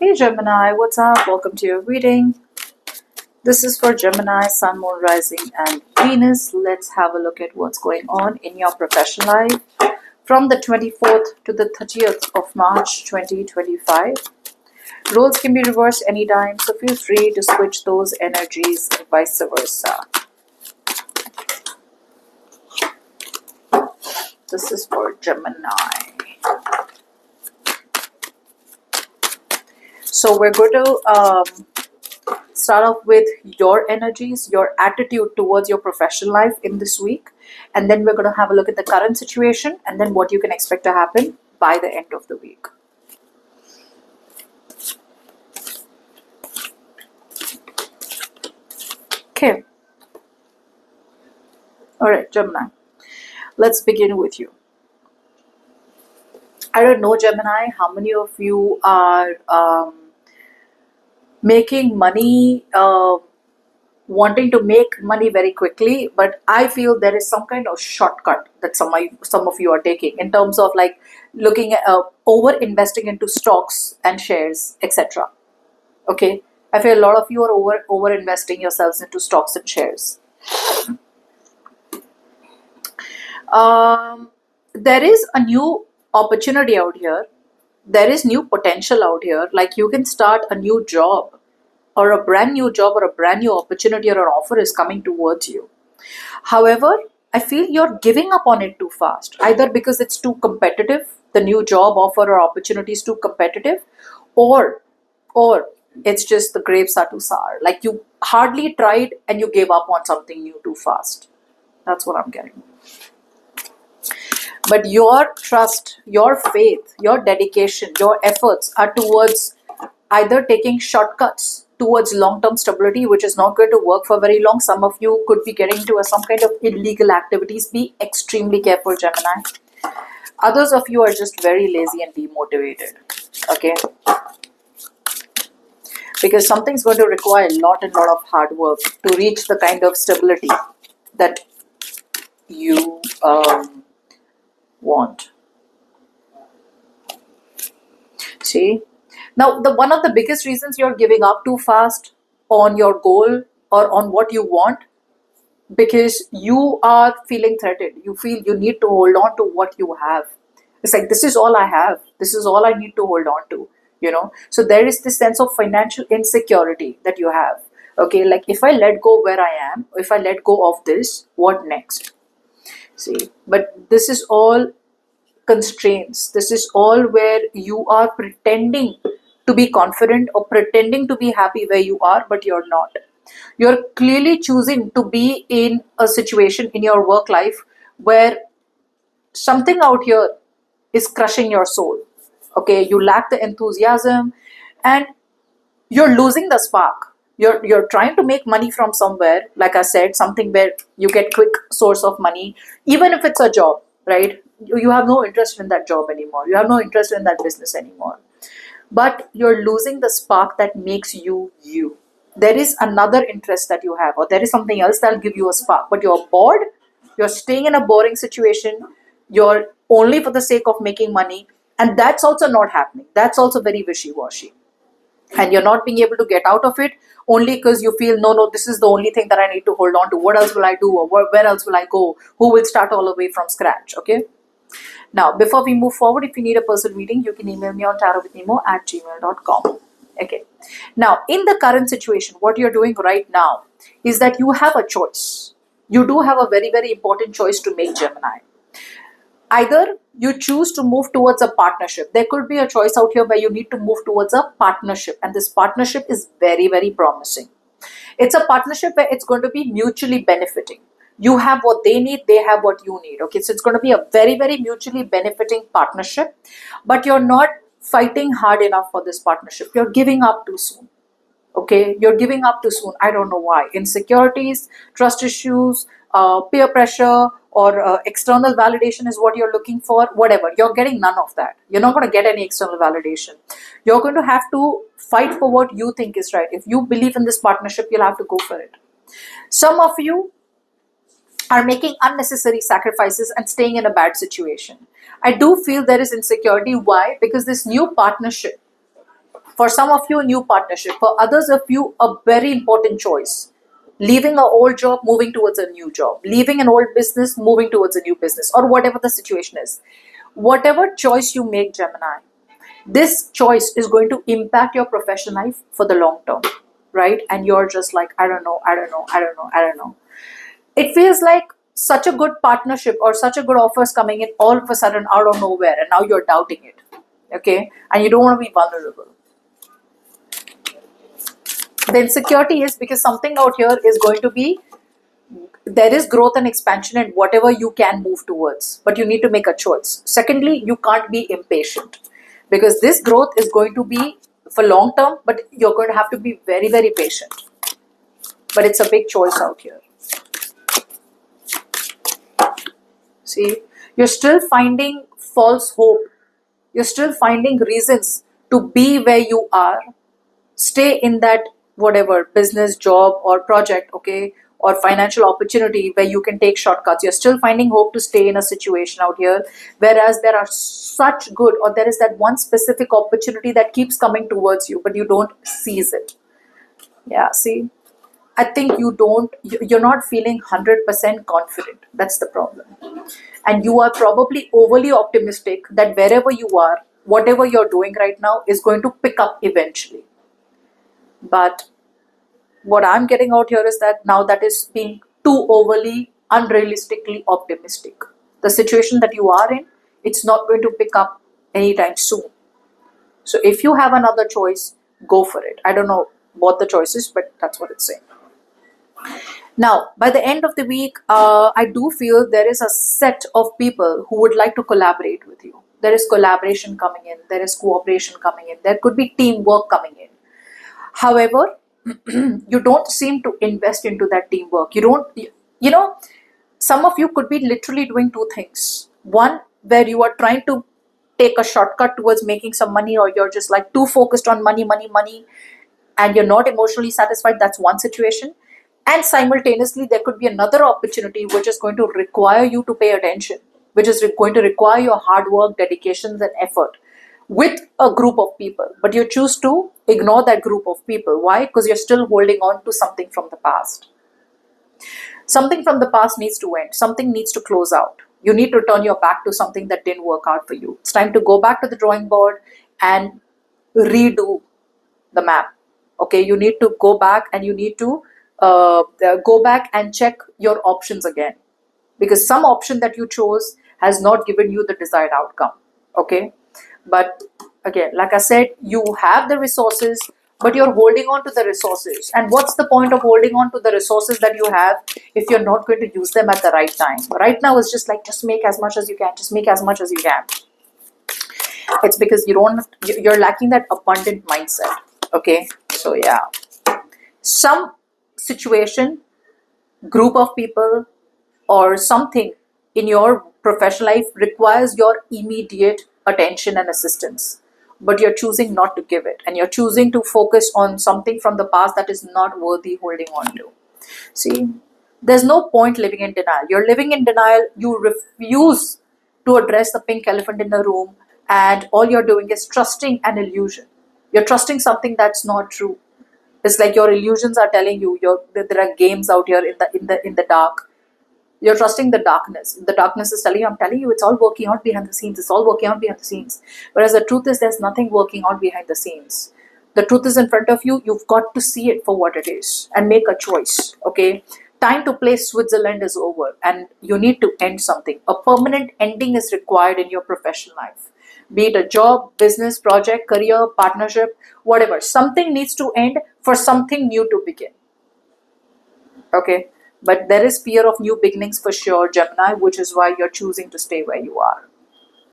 Hey Gemini, what's up? Welcome to your reading. This is for Gemini, Sun, Moon, Rising, and Venus. Let's have a look at what's going on in your professional life from the 24th to the 30th of March 2025. Roles can be reversed anytime, so feel free to switch those energies, vice versa. This is for Gemini. So we're going to start off with your energies, your attitude towards your professional life in this week. And then we're going to have a look at the current situation and then what you can expect to happen by the end of the week. Okay. All right, Gemini. Let's begin with you. I don't know, Gemini, how many of you are making money, wanting to make money very quickly, but I feel there is some kind of shortcut that some of you are taking in terms of like looking at over investing into stocks and shares, etc. Okay, I feel a lot of you are over investing yourselves into stocks and shares. There is a new opportunity out here. There is new potential out here. Like you can start a new job, or a brand new job, or a brand new opportunity or an offer is coming towards you. However, I feel you're giving up on it too fast, either because it's too competitive, the new job offer or opportunity is too competitive, or it's just the grapes are too sour. Like you hardly tried and you gave up on something new too fast. That's what I'm getting. But your trust, your faith, your dedication, your efforts are towards either taking shortcuts towards long-term stability, which is not going to work for very long. Some of you could be getting into some kind of illegal activities. Be extremely careful, Gemini. Others of you are just very lazy and demotivated. Okay? Because something's going to require a lot of hard work to reach the kind of stability that you want. See? Now, one of the biggest reasons you're giving up too fast on your goal or on what you want, because you are feeling threatened. You feel you need to hold on to what you have. It's like, this is all I have. This is all I need to hold on to, you know. So there is this sense of financial insecurity that you have. Okay, like if I let go where I am, if I let go of this, what next? See, but this is all constraints. This is all where you are pretending to be confident or pretending to be happy where you are, but you're not. You're clearly choosing to be in a situation in your work life where something out here is crushing your soul. Okay, you lack the enthusiasm and you're losing the spark. You're trying to make money from somewhere, like I said, something where you get quick source of money, even if it's a job, right? You have no interest in that job anymore. You have no interest in that business anymore. But you're losing the spark that makes you you. There is another interest that you have, or there is something else that'll give you a spark, but you're bored, you're staying in a boring situation, you're only for the sake of making money, and that's also not happening. That's also very wishy-washy. And you're not being able to get out of it only because you feel, no, this is the only thing that I need to hold on to. What else will I do? Or where else will I go? Who will start all the way from scratch? Okay. Now, before we move forward, if you need a personal reading, you can email me on tarotwithnimo@gmail.com. Okay. Now, in the current situation, what you're doing right now is that you have a choice. You do have a very, very important choice to make, Gemini. Either you choose to move towards a partnership. There could be a choice out here where you need to move towards a partnership. And this partnership is very, very promising. It's a partnership where it's going to be mutually benefiting. You have what they need, they have what you need. Okay, so it's going to be a very, very mutually benefiting partnership. But you're not fighting hard enough for this partnership. You're giving up too soon. Okay, you're giving up too soon. I don't know why. Insecurities, trust issues, peer pressure, or external validation is what you're looking for. Whatever, you're getting none of that. You're not going to get any external validation. You're going to have to fight for what you think is right. If you believe in this partnership, you'll have to go for it. Some of you are making unnecessary sacrifices and staying in a bad situation. I do feel there is insecurity. Why? Because this new partnership For some of you, a new partnership. For others of you, a very important choice. Leaving an old job, moving towards a new job. Leaving an old business, moving towards a new business, or whatever the situation is. Whatever choice you make, Gemini, this choice is going to impact your professional life for the long term, right? And you're just like, I don't know, I don't know, I don't know, I don't know. It feels like such a good partnership or such a good offers coming in all of a sudden out of nowhere, and now you're doubting it, okay? And you don't want to be vulnerable. The insecurity is because something out here is going to be, there is growth and expansion and whatever you can move towards, but you need to make a choice. Secondly, you can't be impatient because this growth is going to be for long term, but you're going to have to be very, very patient. But it's a big choice out here. See, you're still finding false hope. You're still finding reasons to be where you are. Stay in that whatever business, job, or project, okay, or financial opportunity where you can take shortcuts. You're still finding hope to stay in a situation out here, whereas there are such good, or there is that one specific opportunity that keeps coming towards you, but you don't seize it. Yeah, see, I think you're not feeling 100% confident. That's the problem. And you are probably overly optimistic that wherever you are, whatever you're doing right now is going to pick up eventually. But what I'm getting out here is that now that is being too overly, unrealistically optimistic. The situation that you are in, it's not going to pick up anytime soon. So if you have another choice, go for it. I don't know what the choice is, but that's what it's saying. Now, by the end of the week, I do feel there is a set of people who would like to collaborate with you. There is collaboration coming in. There is cooperation coming in. There could be teamwork coming in. However, you don't seem to invest into that teamwork. You know, some of you could be literally doing two things. One, where you are trying to take a shortcut towards making some money, or you're just like too focused on money, money, money, and you're not emotionally satisfied. That's one situation. And simultaneously, there could be another opportunity which is going to require you to pay attention, which is going to require your hard work, dedications, and effort with a group of people. But you choose to ignore that group of people. Why? Because you're still holding on to something from the past. Something from the past needs to end. Something needs to close out. You need to turn your back to something that didn't work out for you. It's time to go back to the drawing board and redo the map. Okay, you need to go back and you need to go back and check your options again, because some option that you chose has not given you the desired outcome. Okay, but again, like I said, you have the resources, but you're holding on to the resources. And what's the point of holding on to the resources that you have if you're not going to use them at the right time? Right now it's just like, just make as much as you can, just make as much as you can. It's because you're lacking that abundant mindset. Okay, so yeah, some situation, group of people, or something in your professional life requires your immediate attention and assistance, but you're choosing not to give it, and you're choosing to focus on something from the past that is not worthy holding on to. See, there's no point living in denial. You're living in denial. You refuse to address the pink elephant in the room, and all you're doing is trusting an illusion. You're trusting something that's not true. It's like your illusions are telling you that there are games out here in the dark. You're trusting the darkness. The darkness is telling you, I'm telling you, it's all working out behind the scenes. It's all working out behind the scenes. Whereas the truth is, there's nothing working out behind the scenes. The truth is in front of you. You've got to see it for what it is and make a choice. Okay, time to play Switzerland is over, and you need to end something. A permanent ending is required in your professional life. Be it a job, business, project, career, partnership, whatever. Something needs to end for something new to begin. Okay, but there is fear of new beginnings for sure, Gemini, which is why you're choosing to stay where you are.